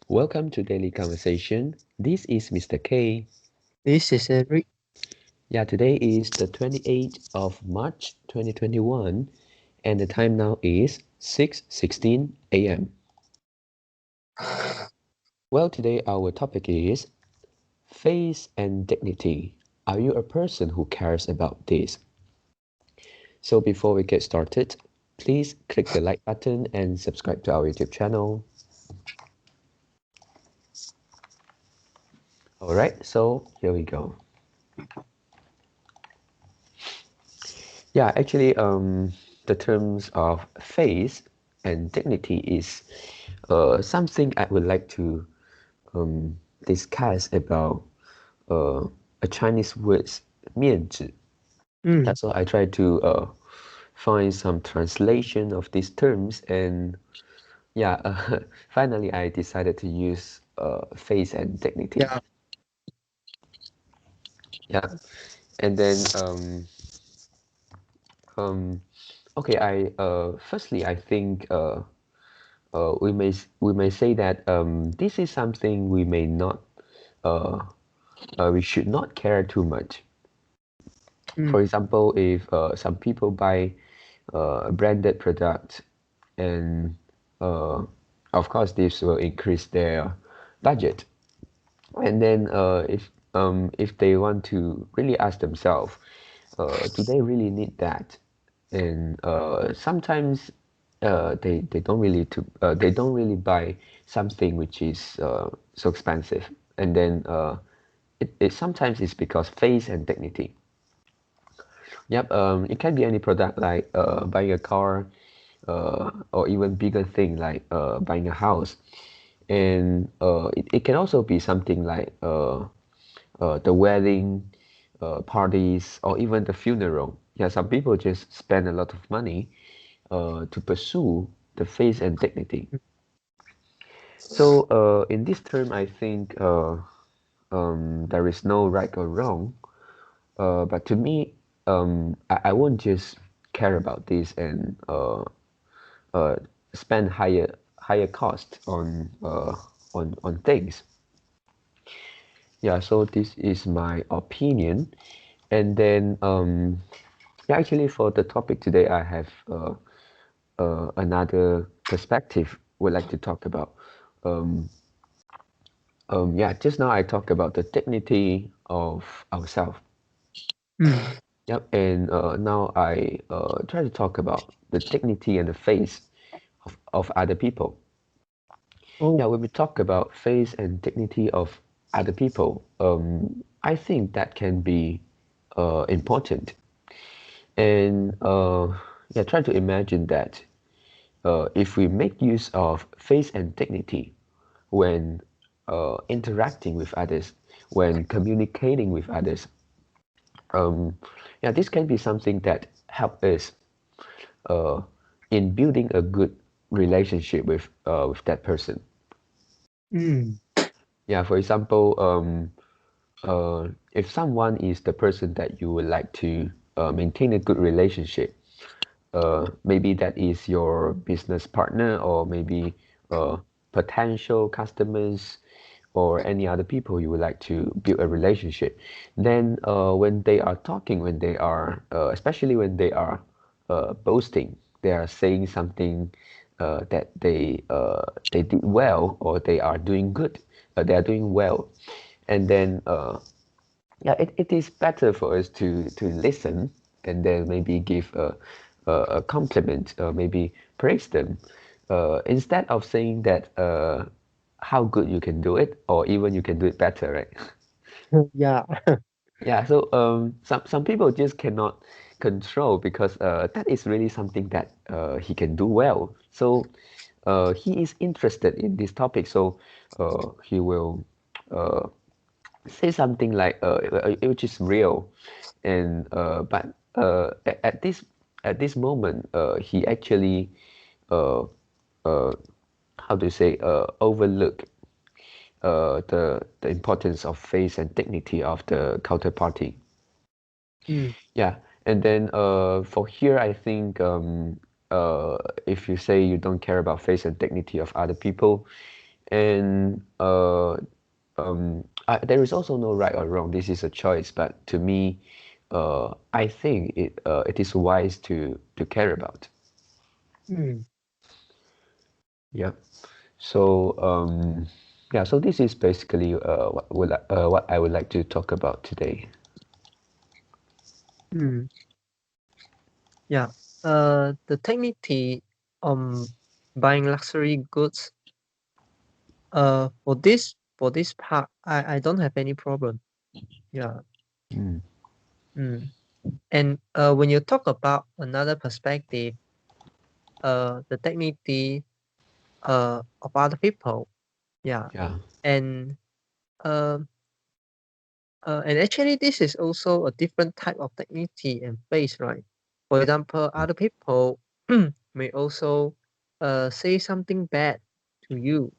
Welcome to Daily Conversation. This is Mr. K. This is Eric. Yeah, today is the 28th of March 2021 and the time now is 6:16 a.m. Well, today our topic is face and dignity. Are you a person who cares about this? So before we get started, please click the like button and subscribe to our YouTube channel. All right, so here we go. Yeah, actually, the terms of face and dignity is something I would like to discuss about uh, a Chinese word, 面子. Mm, That's why I try to find some translation of these terms, and yeah, finally I decided to use face and dignity. yeah. Yeah, and then um, okay, I firstly I think we may say that this is something we may not uh, we should not care too much. For Mm, example, if some people buy a branded product, and uh, of course this will increase their budget. And then if they want to really ask themselves, do they really need that? And sometimes they don't really buy something which is so expensive. And then it sometimes it's because face and dignity. Yep, it can be any product like buying a car, or even bigger thing like buying a house. And it can also be something like the wedding, parties, or even the funeral. Yeah, some people just spend a lot of money to pursue the face and dignity. So in this term, I think there is no right or wrong. But to me, I won't just care about this and uh, spend higher cost on things. Yeah, so this is my opinion. And then yeah, actually for the topic today, I have another perspective we'd like to talk about. Um, yeah, just now I talked about the dignity of ourselves. mm, Yep, and now I try to talk about the dignity and the face of other people. Yeah, oh, when we talk about face and dignity of other people, I think that can be important. And yeah, try to imagine that if we make use of face and dignity when interacting with others, when communicating with others, um, yeah, this can be something that help us uh, in building a good relationship with that person. mm, Yeah, for example, if someone is the person that you would like to maintain a good relationship, maybe that is your business partner, or maybe potential customers, or any other people you would like to build a relationship, then when they are talking, when they are, especially when they are boasting, they are saying something that they did well, or they are doing good, they are doing well, and then yeah, it is better for us to listen and then maybe give a compliment, maybe praise them, instead of saying that how good you can do it, or even you can do it better, right? yeah. Yeah, so some people just cannot control, because that is really something that he can do well. So he is interested in this topic, so he will uh, say something like which is real, and but at this moment he actually uh, uh, how to say overlook the importance of face and dignity of the counterparty. Mm, Yeah, and then for here I think uh, if you say you don't care about face and dignity of other people, And there is also no right or wrong. This is a choice, but to me, I think it is wise to care about. Mm. Yep. So yeah. So this is basically what I would like to talk about today. Mm. Yeah. The technique on buying luxury goods. For this part, I don't have any problem. Yeah. Mm. Mm. And when you talk about another perspective, the technique of other people, yeah, Yeah. and uh, and actually this is also a different type of technique and phase, right? For example, other people may also say something bad to you,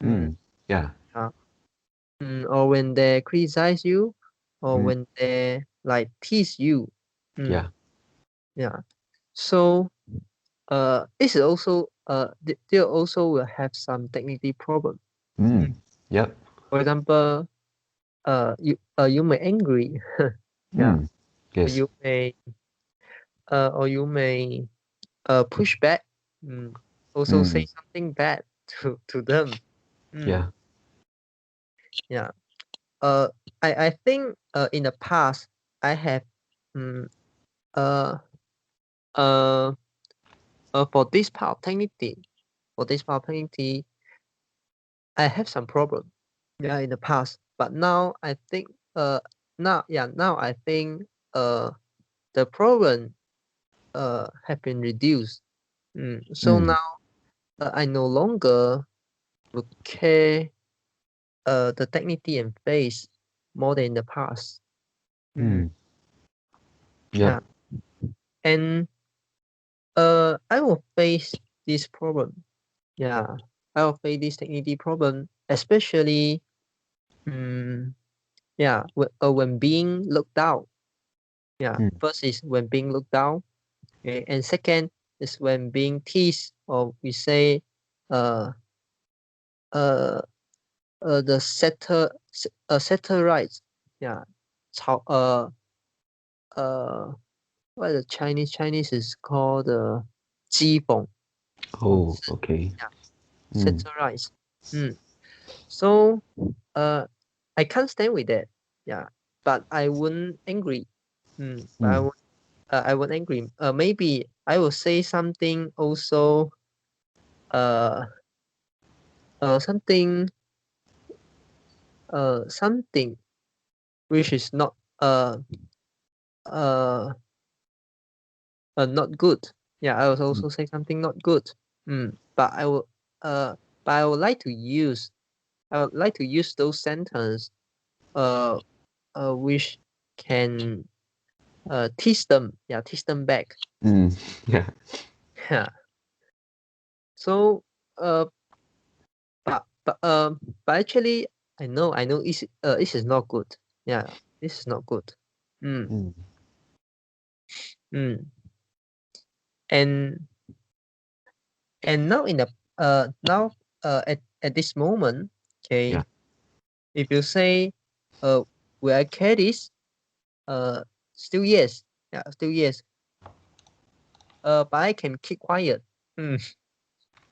mm, Mm. Yeah. uh, or when they criticize you, or Mm. when they like tease you, mm, Yeah. yeah. So this is also they also will have some technique problem. Mm. Mm. Yep. For example, you may angry, yeah, Mm. or Yes. you may push back, mm, also say Mm. something bad to them. Mm, Yeah. yeah. Uh, I think in the past I have mm, uh uh for this part of technique for this part of technique I have some problem. Yeah, in the past, but now I think now I think uh the problem have been reduced. So Mm. now I no longer would care the dignity and face more than in the past. Mm, Mm. Yep. yeah, and I will face this problem. Yeah, I will face this dignity problem, especially yeah, when being looked down. Yeah, Mm. first is when being looked down, okay, and second is when being teased, or we say uh uh the satirize. Yeah, 炒uh what the Chinese is called 讥讽. Oh, okay. Yeah, Mm. satirize. Mm. So uh I can't stand with that. Yeah, but I wouldn't angry. But Mm. I won't angry. Maybe I will say something also uh something something which is not uh not good. Yeah, I will Mm. also say something not good. But uh I would like to use those sentence uh which can teach them, yeah, teach them back. Mm. Yeah. Yeah. So uh but but but actually I know this is not good. Yeah, this is not good. Mm, Mm. mm. And now in the now at this moment, Yeah. okay, if you say will I care this? Uh still yes. Yeah, still yes. But I can keep quiet. Mm,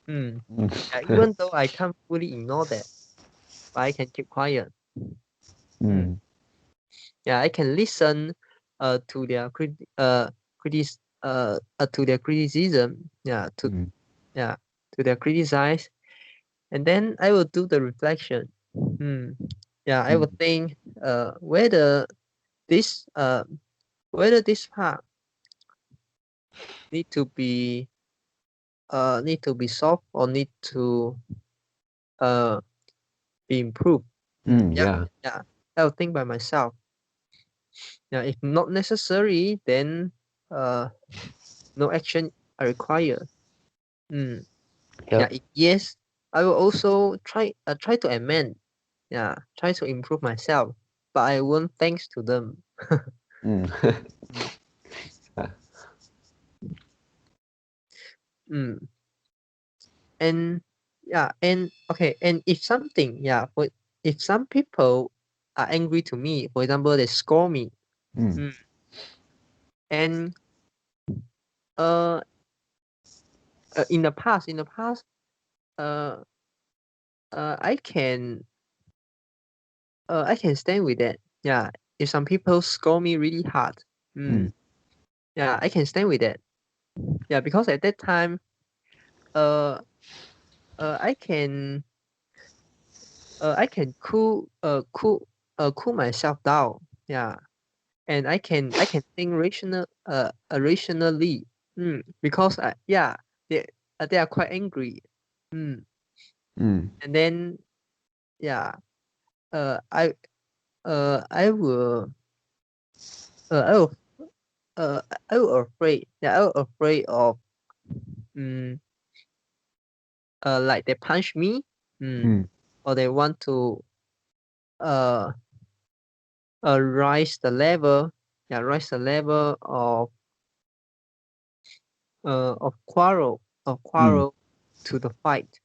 mm. Mm. Yeah, even though I can't fully ignore that, but I can keep quiet. Mm. Mm. Yeah, I can listen to their to their criticism. Mm. Yeah, to their criticize, and then I will do the reflection. Hmm. Yeah, I Mm. will think this uh whether this part need to be need to be solved or need to uh be improved. Mm. Yeah, Yeah. yeah. I'll think by myself. Yeah, if not necessary, then uh no action are required. Mm. Yeah, Yep. if yes, I will also try to amend. Yeah, try to improve myself, but I won't thanks to them. Mm. Mm. Yeah. Mm. And Yeah, and okay, and if something, yeah, if some people are angry to me, for example, they scold me, Mm. and uh, in the past, uh, I can I can stand with that. Yeah, if some people scold me really hard, Mm. yeah, I can stand with that. Yeah, because at that time, uh, I can I can cool myself down. Yeah, and I can think rationally. Because yeah, they are quite angry. Mm, Mm. and then yeah, uh, I I will I will uh I will afraid. Yeah, I will afraid of mm like they punch me. Mm, Mm. or they want to uh rise the level. Yeah, rise the level of Mm. quarrel to the fight.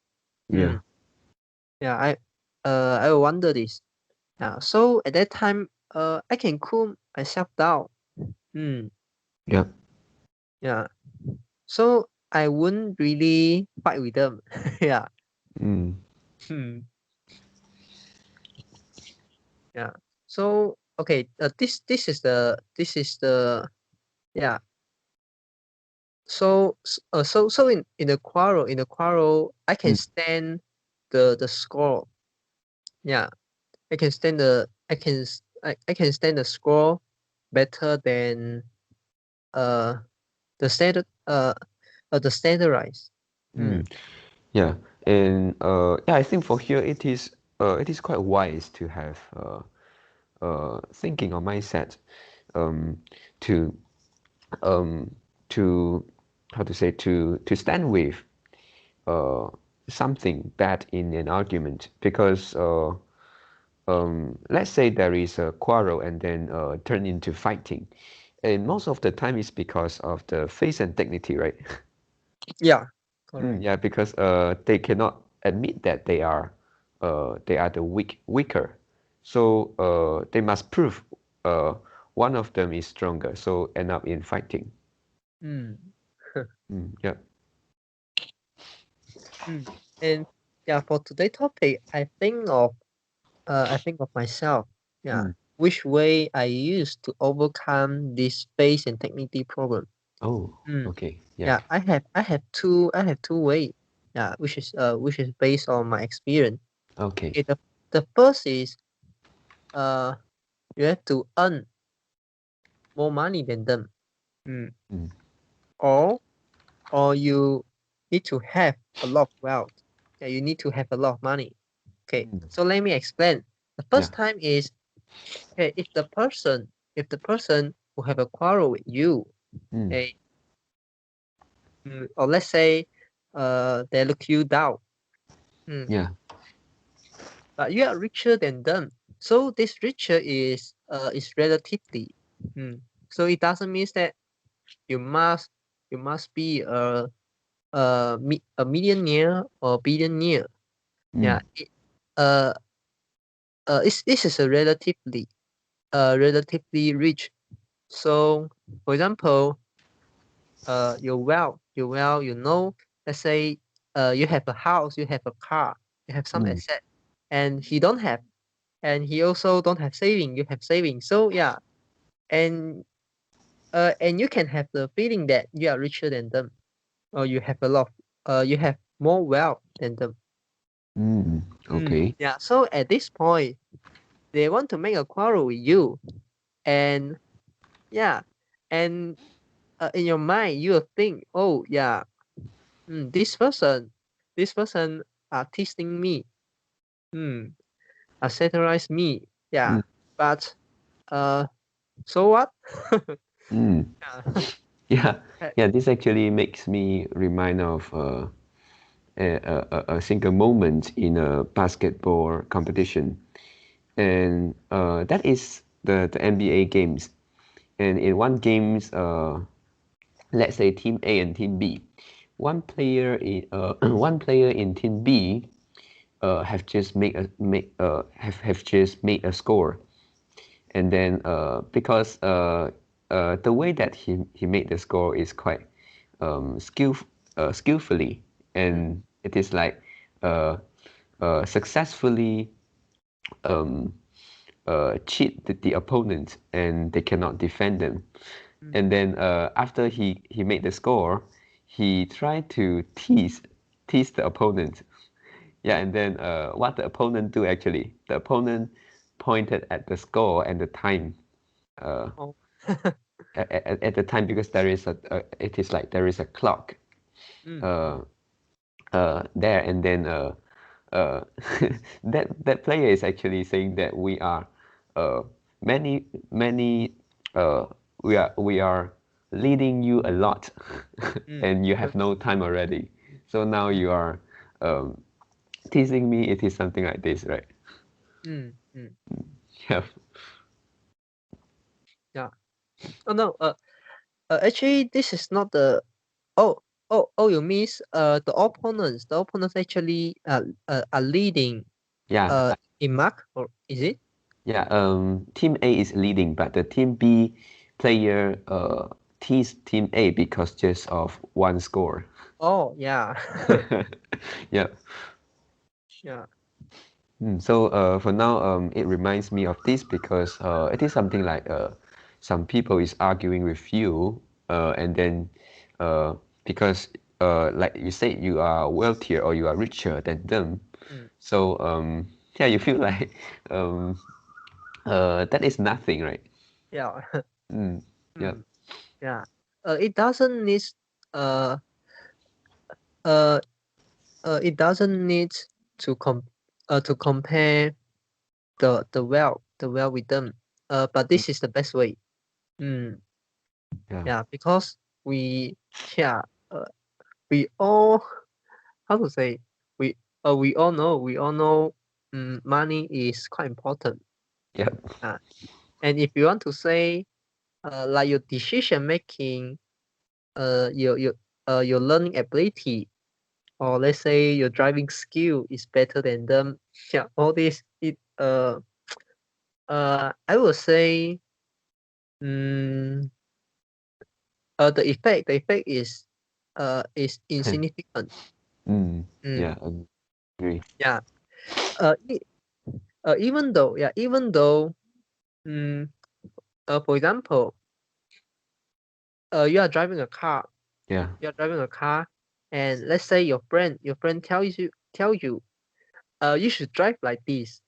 Yeah. Yeah, I wonder this. Yeah, so at that time, I can cool myself down. Mm, Yep. yeah. So I wouldn't really fight with them. Yeah. Mm. Hmm. Yeah. So okay, this is the yeah. So in a quarrel, I can Mm. stand the score. Yeah, I can stand the score better than uh the standard the standardized. Mm. Mm. Yeah. And yeah, I think for here it is quite wise to have thinking or mindset um to um to how to say to stand with uh something bad in an argument because let's say there is a quarrel and then turn into fighting. And most of the time it's because of the face and dignity, right? Yeah, correct. Yeah, because they cannot admit that they are the weaker. So they must prove uh, one of them is stronger. So end up in fighting. Mm. Yeah. Mm. And yeah, for today's topic, I think of myself. Yeah, Mm. which way I use to overcome this space and technicity problem. Oh, Mm. okay. Yeah. Yeah, I have two ways. Yeah, which is based on my experience. Okay. Okay, the first is uh you have to earn more money than them. Mm. Mm. Or or you need to have a lot of wealth. Yeah, you need to have a lot of money. Okay, Mm. so let me explain. The Yeah. first time is okay if the person who have a quarrel with you, Mm. okay, or let's say they look you down, mm, Yeah. but you are richer than them. So this richer is relatively. Mm. So it doesn't mean that you must you must be a millionaire or billionaire. Mm. Yeah, uh, this is a relatively rich. So, for example, you know, let's say, you have a house, you have a car, you have some Mm. asset, and he don't have, and he also don't have saving. You have saving, so yeah, and and you can have the feeling that you are richer than them, or you have a lot, you have more wealth than them. Mm. Okay. Yeah. So at this point, they want to make a quarrel with you, and yeah, and in your mind you will think, oh yeah, this person are teasing me, mm, are satirize me, yeah, Mm. but uh, so what? Mm. Yeah. Yeah. Uh, Yeah. This actually makes me remind of a single moment in a basketball competition, and that is the NBA games. And in one games, let's say Team A and Team B, one player in one player in team B have just have just made a score, and then because the way that he made the score is quite skillfully, and it is like successfully um, cheat the opponent, and they cannot defend them. And then after he made the score, he tried to tease the opponent. Yeah, and then what the opponent do actually? The opponent pointed at the score and the time. Oh. At the time, because there is it is like there is a clock uh, there, and then that player is actually saying that we are uh, many we are leading you a lot, and you have no time already. So now you are um, teasing me. It is something like this, right? Yeah. Yeah. Oh no. Actually, this is not the. Oh. You mean the opponents? The opponents actually are leading Yeah. in mark, or is it? Yeah. Team A is leading, but the team B player teased team A because just of one score. Oh yeah. Yeah. Yeah. So for now, it reminds me of this because it is something like some people is arguing with you, and then because like you said, you are wealthier or you are richer than them. So yeah, you feel like that is nothing, right? Yeah. Mm, yeah. Yeah. It doesn't need uh uh it doesn't need to compare the well with them. But Mm, this is the best way. Mm, yeah. yeah, because we yeah uh, we all, how to say, we we all know money is quite important. Yeah. Uh, and if you want to say like your decision making, your learning ability, or let's say your driving skill is better than them. Yeah, all this I would say mm, the effect is insignificant. Mm, Yeah. Agree. yeah. Uh, e- even though mm, for example, you are driving a car, Yeah. you are driving a car, and let's say your friend tell you, you should drive like this.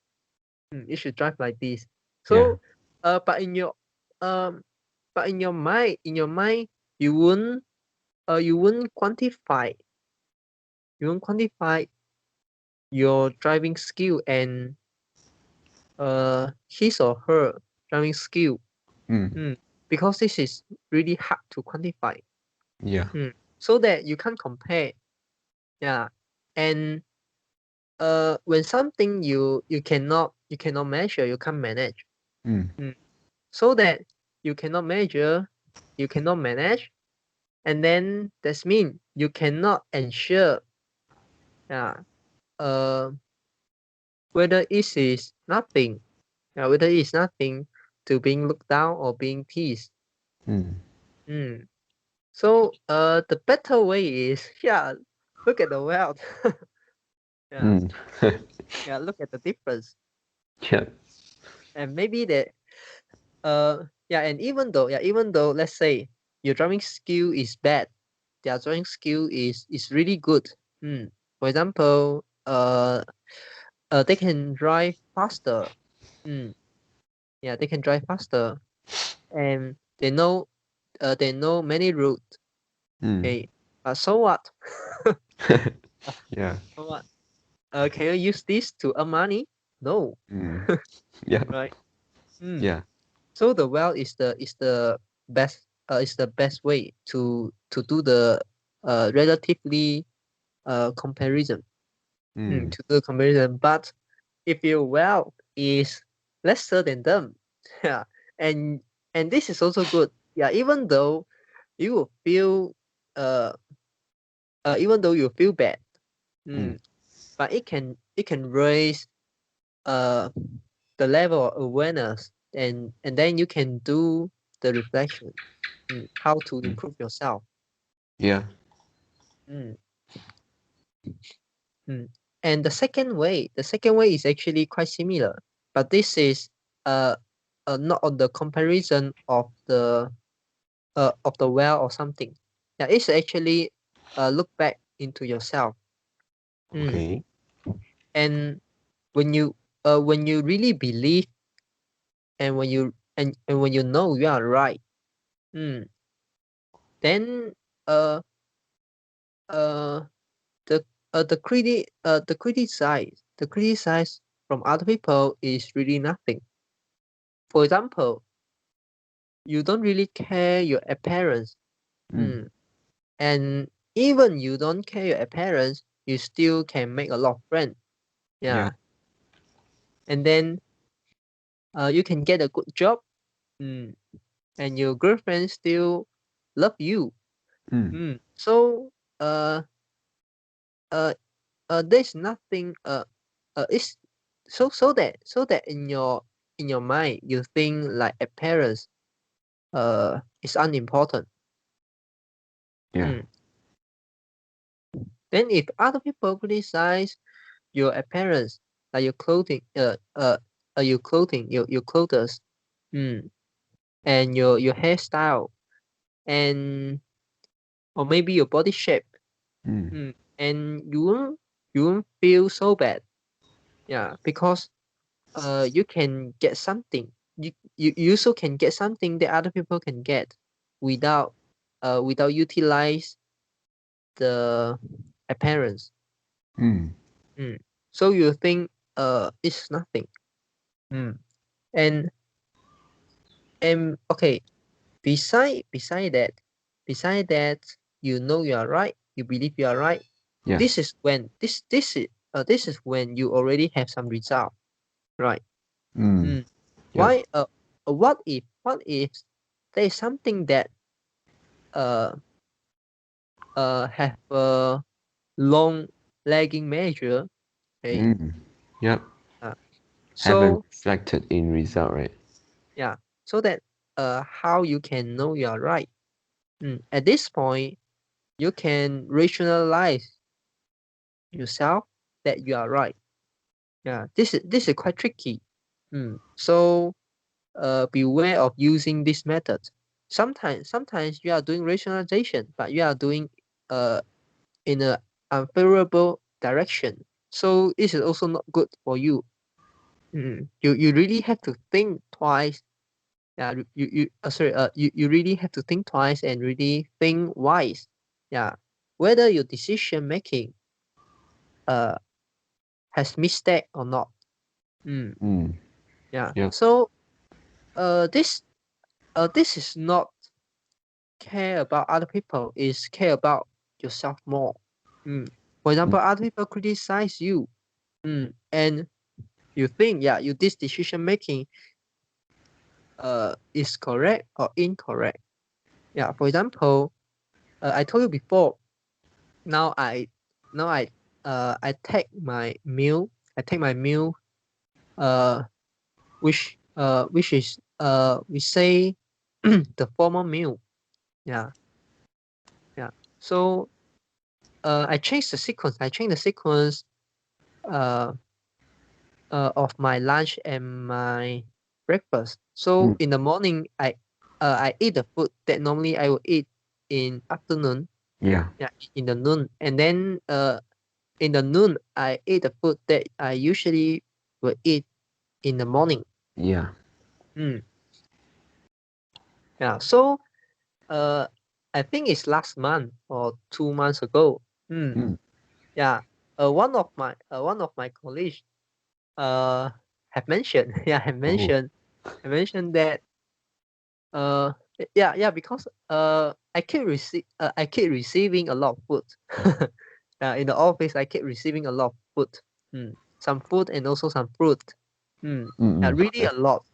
You should drive like this. Yeah. So, but um, in your mind, you won't you won't quantify, you won't quantify your driving skill and his or her driving skill. Mm, Because this is really hard to quantify. yeah. So that you can't compare. Yeah. And when something you cannot measure, you can't manage. Mm, Mm. So that you cannot measure, you cannot manage, and then that's mean you cannot ensure, yeah, uh whether it is nothing, whether it's nothing to being looked down or being teased. mm, Mm. So the better way is, yeah, look at the wealth. Yeah, mm. yeah, look at the difference. Yeah. And maybe that yeah, and even though let's say your driving skill is bad, their driving skill is really good. For example, they can drive faster. Mm, yeah, they can drive faster, and they know many routes. Mm. Okay, so what? Yeah. So what? Can you use this to earn money? No, Mm. Yeah. right? Mm. Yeah. So the well best is the best way to do the relatively comparison. Mm. To do comparison. But if your wealth is lesser than them, yeah, and this is also good. Yeah, even though you will feel uh even though you feel bad, Mm. but it can raise the level of awareness, and then you can do the reflection, how to Mm. improve yourself. Yeah. Mm. Mm. And the second way is actually quite similar, but this is not on the comparison of the well or something. Yeah, it's actually look back into yourself. Mm. Okay. And when you really believe, and when you and when you know you are right, mm, then uh uh the the criticize from other people is really nothing. For example, you don't really care your appearance, Mm. and even you don't care your appearance, you still can make a lot of friends. Yeah. Yeah, and then you can get a good job, mm, and your girlfriend still love you. Mm. So uh uh there's nothing it's so that in your mind you think like appearance is unimportant. Yeah. Mm. Then if other people criticize your appearance, like your clothing, your clothes, mm, and your hairstyle, and or maybe your body shape, Mm. and you won't feel so bad. Yeah, because you can get something. You also can get something that other people can get without without utilize the appearance. Mm. Mm. So you think it's nothing. Mm. And okay, beside that, you know you are right, you believe you are right. Yeah. This is when this is when you already have some result, right? Mm. Mm. Yep. Why what if there is something that uh have a long lagging measure, okay? Mm. Yep. Uh, Haven't so reflected in result, right? yeah, so that how you can know you are right. At this point, you can rationalize yourself that you are right. Yeah, this is quite tricky. So beware of using this method. Sometimes you are doing rationalization, but you are doing uh in a unfavorable direction. So this is also not good for you. You really have to think twice. Yeah, you really have to think twice and really think wise. Yeah, whether your decision making uh has mistake or not. Mm, Mm. yeah. Yep. So this this is not care about other people, is care about yourself more. For Mm. example, other people criticize you, and you think, yeah, you this decision making is correct or incorrect. Yeah. For example, I told you before. Now now I I take my meal. I take my meal. Uh, which is we say the formal meal. Yeah, yeah. So I change the sequence. I change the sequence uh, of my lunch and my breakfast. So Mm. in the morning, I eat the food that normally I will eat in afternoon. Yeah. Yeah, in the noon, and then in the noon I eat the food that I usually will eat in the morning. Yeah. Mm. Yeah. So uh, I think it's last month or 2 months ago. Mm. Mm. Yeah. One of my colleagues uh have mentioned yeah Oh. have mentioned that uh yeah, because I keep receiving a lot of food. In the office I keep receiving a lot of food. Some food and also some fruit. Yeah, Mm. really Yeah. a lot.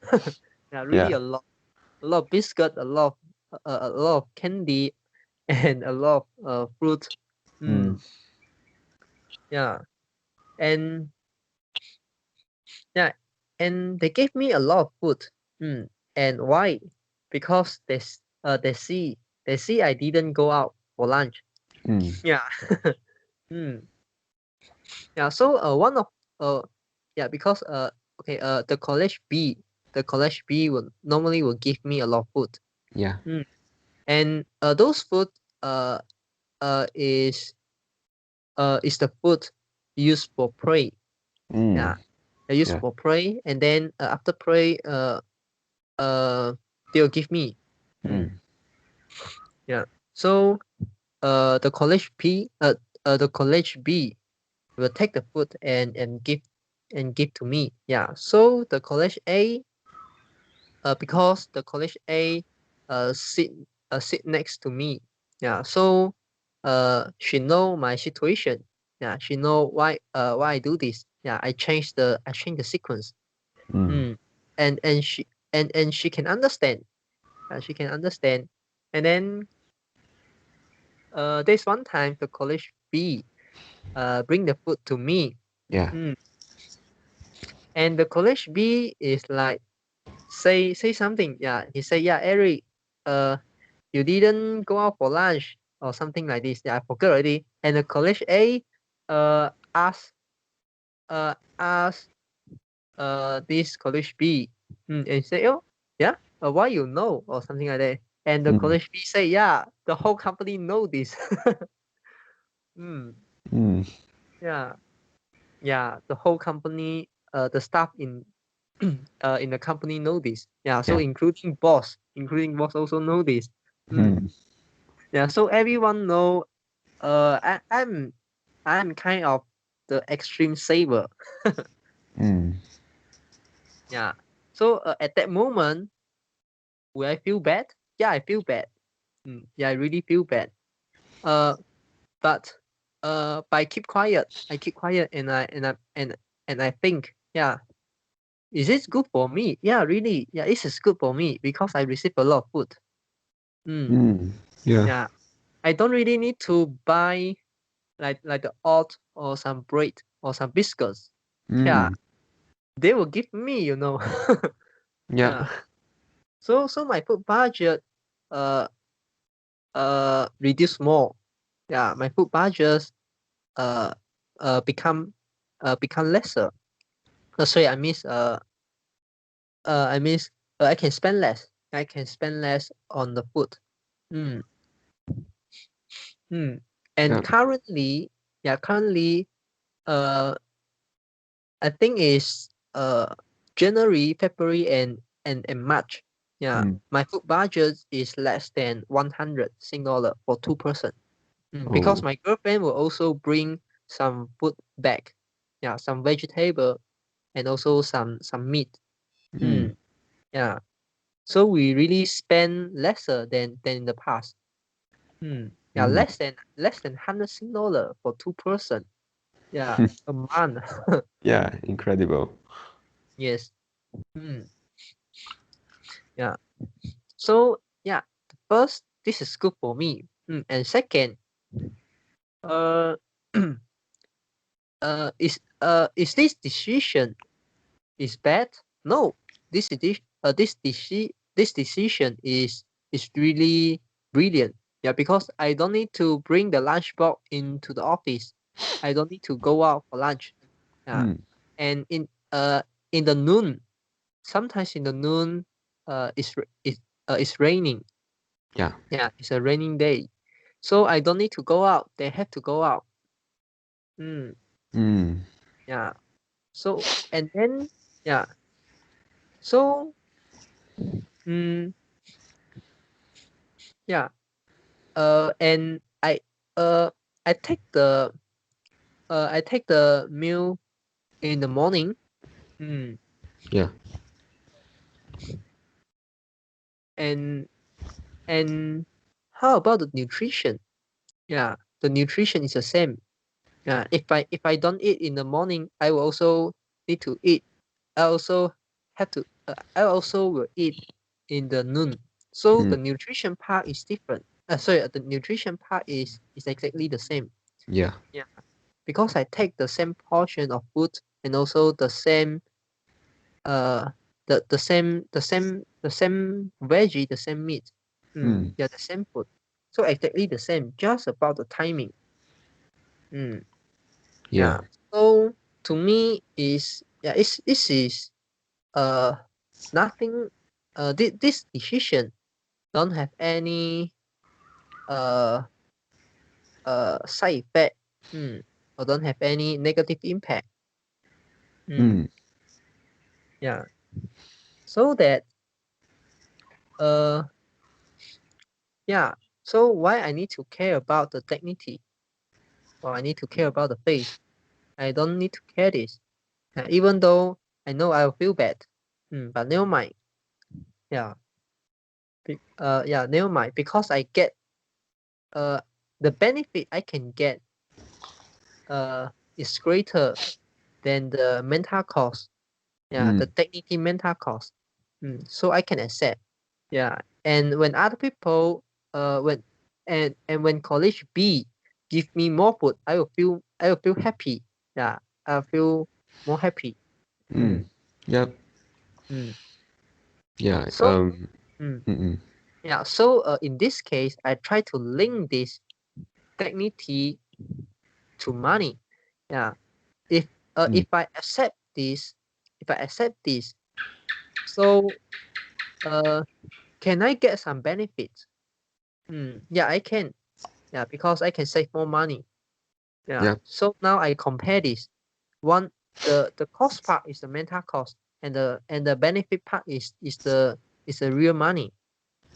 Yeah, really Yeah. a lot of biscuit, a lot of candy, and a lot of fruit. Yeah, and yeah, and they gave me a lot of food. And why? Because they see I didn't go out for lunch. Yeah. mm. Yeah. So one of yeah, because okay, the college B will normally will give me a lot of food. Yeah. And those food uh uh is is the food used for pray. Yeah, they use Yeah. for pray, and then after pray they'll give me. Yeah. So the college the college B will take the food and give to me. Yeah. So the college A because the college A sit next to me. Yeah. So she know my situation. Yeah. She know why I do this. Yeah. I change the sequence. And she can understand. She can understand. And then there's one time the college B bring the food to me. Yeah. And the college B is like say something. Yeah, he say, yeah, Eric, you didn't go out for lunch or something like this. Yeah, I forgot already. And the college A ask ask this college B and say, oh yeah, why you know or something like that. And the college B say, yeah, the whole company know this. Yeah, yeah, the whole company, the staff in the company know this. Yeah, so Yeah. including boss also know this. Yeah, so everyone know. I'm kind of the extreme saver. Yeah. So at that moment, will I feel bad? Yeah, I feel bad. Yeah, I really feel bad. Uh, but I keep quiet. I keep quiet, and I think, yeah, is this good for me? Yeah, really. Yeah, this is good for me because I receive a lot of food. Yeah. Yeah, I don't really need to buy like the oat or some bread or some biscuits. Yeah, they will give me, you know. Yeah. Yeah. So my food budget uh reduce more. Yeah, my food budget uh become lesser. Sorry, I miss I can spend less. I can spend less on the food. Mm. Mm. And Yeah. currently uh I think is January, February, and March. Yeah, my food budget is less than 100 Sing dollar for 2 person. Because Oh. my girlfriend will also bring some food back. Yeah, some vegetable and also some meat. Yeah, so we really spend lesser than in the past. Yeah, less than 100 Sing dollar for 2 person. Yeah, a month. Yeah. Incredible. Yes. Mm. Yeah. So yeah, first, this is good for me. And second, uh, is this decision is bad? No, this decision is really brilliant. Yeah, because I don't need to bring the lunchbox into the office. I don't need to go out for lunch. Yeah, and in the noon, sometimes in the noon, it's raining. Yeah. Yeah, it's a raining day. So I don't need to go out. They have to go out. Mm, yeah. So and then yeah. So mm, yeah. And uh I take the I take the meal in the morning. Mm, Yeah. and and how about the nutrition? Yeah, the nutrition is the same. Yeah, if I don't eat in the morning, I will also need to eat. I also have to. I also will eat in the noon. So the nutrition part is different. Sorry, the nutrition part is exactly the same. Yeah. Yeah, because I take the same portion of food and also the same uh the same veggie, the same meat. Yeah, the same food. So exactly the same, just about the timing. Mm, Yeah. yeah. So to me is yeah, it's this is uh nothing this decision don't have any uh side effect, or don't have any negative impact. Mm. Yeah. So that uh yeah, so why I need to care about the dignity or I need to care about the face? I don't need to care this. Even though I know I'll feel bad. But never mind. Yeah. Yeah, never mind. Because I get uh the benefit I can get is greater than the mental cost. Yeah, the Mm. dignity mental cost. So I can accept. Yeah. And when other people when and when college B give me more food, I will feel happy. Yeah. I'll feel more happy. Mm. Mm, Yep. mm. Yeah. So mm, Mm-mm. yeah, so in this case I try to link this dignity to money. Yeah. If Mm. if I accept this, if I accept this, so uh can I get some benefits? Yeah, I can. Yeah, because I can save more money. Yeah. Yep. So now I compare this. One, the cost part is the mental cost, and the benefit part is the real money.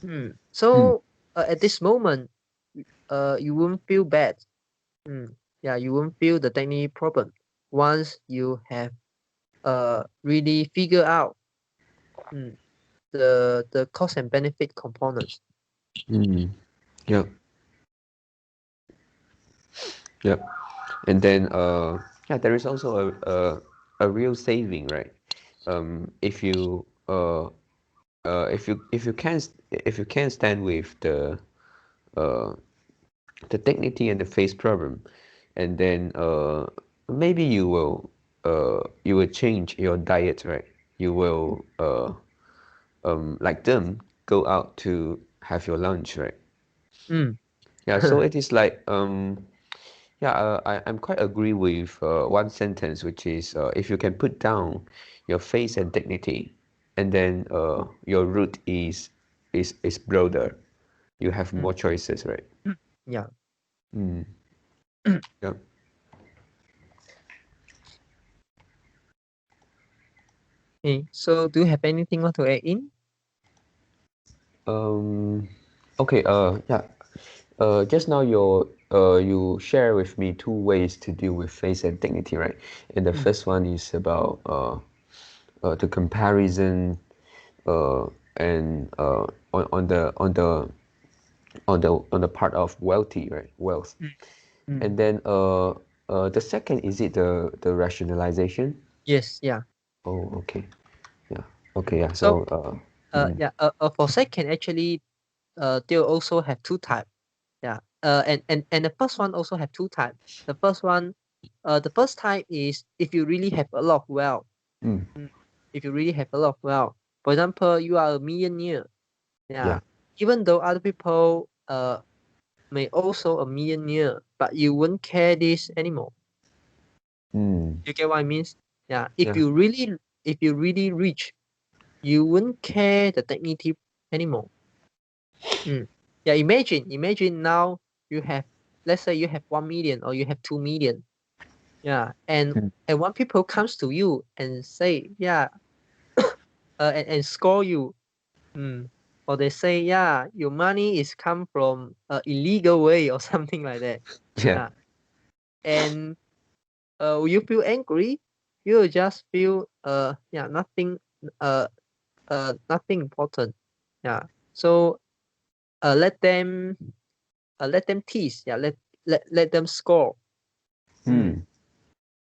Mm. So at this moment, you won't feel bad. Yeah, you won't feel the dignity problem once you have really figure out mm, the cost and benefit components. Mm. Yep. Yep. And then yeah, there is also a real saving, right? If you if you can stand with uh the dignity and the face problem, and then maybe you will change your diet, right? You will like them go out to have your lunch, right? Mm. Yeah, so it is like yeah, I'm quite agree with one sentence, which is if you can put down your face and dignity, and then your route is broader, you have Mm. more choices, right? Yeah. Mm. Yeah. Okay. So do you have anything want to add in? Um. Okay. Yeah. Just now you share with me two ways to deal with face and dignity, right? And the Mm. first one is about the comparison uh, and on the part of wealthy, right? Wealth. Mm. Mm. And then the second is it the rationalization? Yes. Yeah. Oh, okay. Yeah. Okay. Yeah. So So yeah. For second actually they'll also have two types. Yeah. And the first one also have two types. The first one, the first type is if you really have a lot of wealth. mm, Mm. If you really have a lot of wealth, for example, you are a millionaire. yeah. Yeah. Even though other people may also a millionaire, but you won't care this anymore. Mm, You get what I mean? Yeah. yeah. If you really rich, you won't care the dignity anymore. Mm. Yeah, imagine now you have, let's say you have 1 million or you have 2 million. Yeah, Mm, and one people comes to you and say, yeah, and score you. Mm. Or they say, yeah, your money is come from illegal way or something like that. yeah. Yeah, and will you feel angry? You will just feel yeah, uh nothing important. Yeah, so let them tease. Yeah, let them score. Mm. Mm,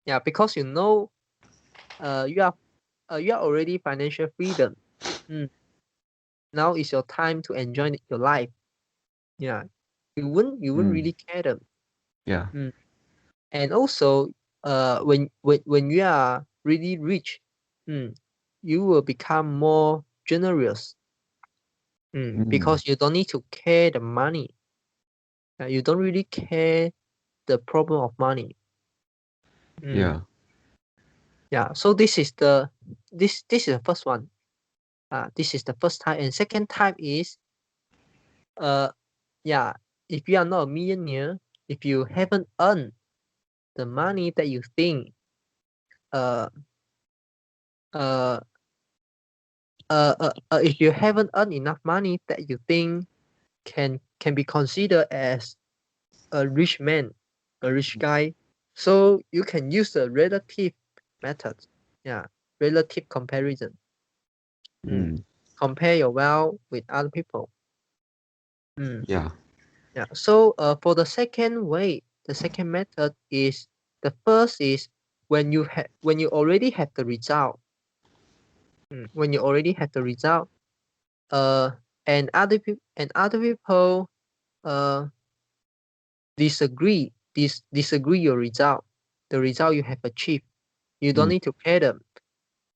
Yeah, because you know you are already financial freedom. Mm. Now is your time to enjoy your life. Yeah, you wouldn't mm, really care them. yeah. Mm. And also, when you are really rich, you will become more generous. Because you don't need to care the money. You don't really care the problem of money. Yeah. Yeah. So this is the first one. This is the first type, and second type is yeah. If you are not a millionaire, if you haven't earned the money that you think uh uh if you haven't earned enough money that you think can be considered as a rich man, a rich guy, so you can use the relative method. Yeah, relative comparison. Compare your wealth with other people. Yeah. Yeah. So for the second way, the second method is, the first is when you already have the result. When you already have the result, and other people disagree your result, the result you have achieved. You don't need to care them.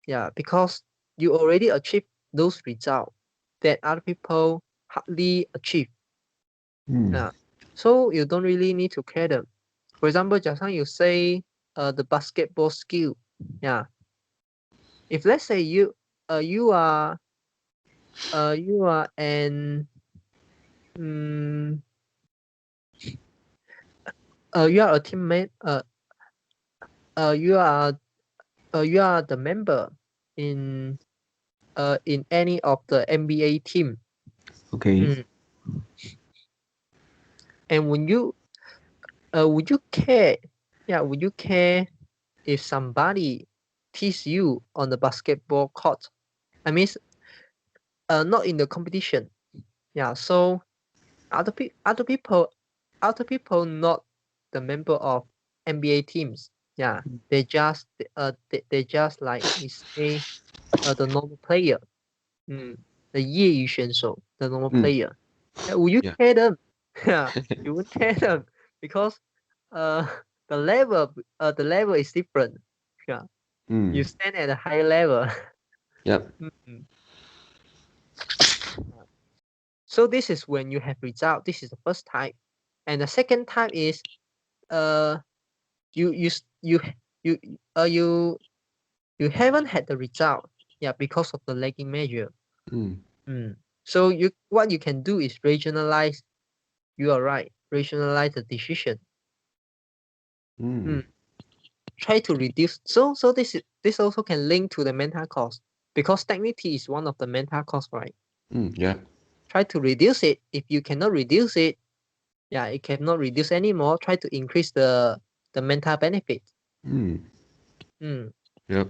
Yeah, because you already achieved those results that other people hardly achieve. Yeah. So you don't really need to care them. For example, just now you say the basketball skill. Yeah. If let's say you are an you are a teammate, you are the member in any of the NBA team. Okay. And would you care? Yeah, would you care if somebody tease you on the basketball court? I mean, not in the competition. Yeah, so other people not the member of NBA teams. Yeah, they just they just like we say the normal player. The 业余选手, the normal player. Yeah, will you Yeah. care them? Yeah, you won't care them because uh the level is different. Yeah, you stand at a higher level. Yep. Mm. So this is when you have result. This is the first type, and the second type is you you s- you you you haven't had the result. Yeah, because of the lagging measure. So what you can do is rationalize. You are right. Rationalize the decision. Try to reduce. So this also can link to the mental cost, because technically is one of the mental cost, right? Yeah. Try to reduce it. If you cannot reduce it, yeah, it cannot reduce anymore. Try to increase the mental benefit. Yep.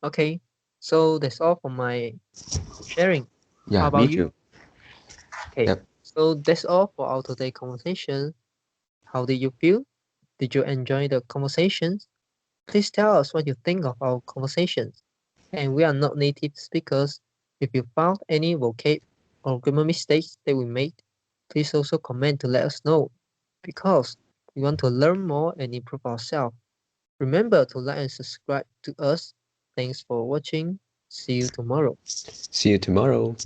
Okay, so that's all for my sharing. How Yeah, me about you? too. Okay, Yep. so that's all for our today conversation. How did you feel? Did you enjoy the conversations? Please tell us what you think of our conversations. And we are not native speakers. If you found any vocab or grammar mistakes that we made, please also comment to let us know, because we want to learn more and improve ourselves. Remember to like and subscribe to us. Thanks for watching. See you tomorrow. See you tomorrow.